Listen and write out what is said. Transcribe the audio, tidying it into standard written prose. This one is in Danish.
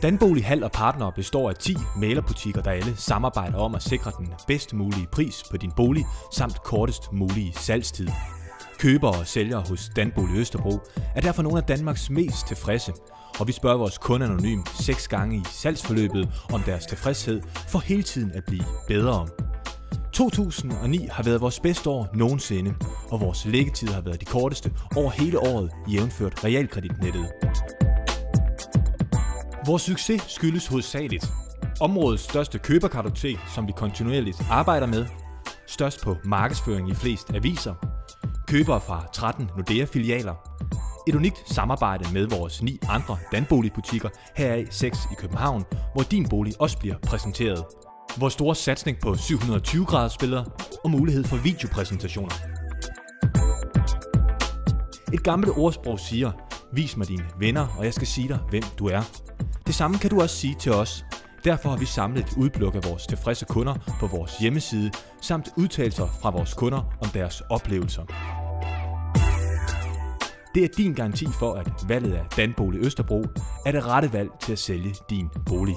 Danbolig Hal og Partnere består af 10 mæglerbutikker, der alle samarbejder om at sikre den bedst mulige pris på din bolig, samt kortest mulige salgstid. Købere og sælgere hos Danbolig Østerbro er derfor nogle af Danmarks mest tilfredse, og vi spørger vores kunder anonymt 6 gange i salgsforløbet om deres tilfredshed for hele tiden at blive bedre. 2009 har været vores bedste år nogensinde, og vores læggetid har været de korteste over hele året, jævnført realkreditnettet. Vores succes skyldes hovedsageligt områdets største køberkartotek, som vi kontinuerligt arbejder med, størst på markedsføring i flest aviser, købere fra 13 Nordea-filialer, et unikt samarbejde med vores 9 andre Danbolig-butikker, heraf 6 i København, hvor din bolig også bliver præsenteret. Vores store satsning på 720-graders billeder og mulighed for videopræsentationer. Et gammelt ordsprog siger, vis mig dine venner, og jeg skal sige dig, hvem du er. Det samme kan du også sige til os. Derfor har vi samlet et udpluk af vores tilfredse kunder på vores hjemmeside, samt udtalelser fra vores kunder om deres oplevelser. Det er din garanti for, at valget af Danbolig Østerbro er det rette valg til at sælge din bolig.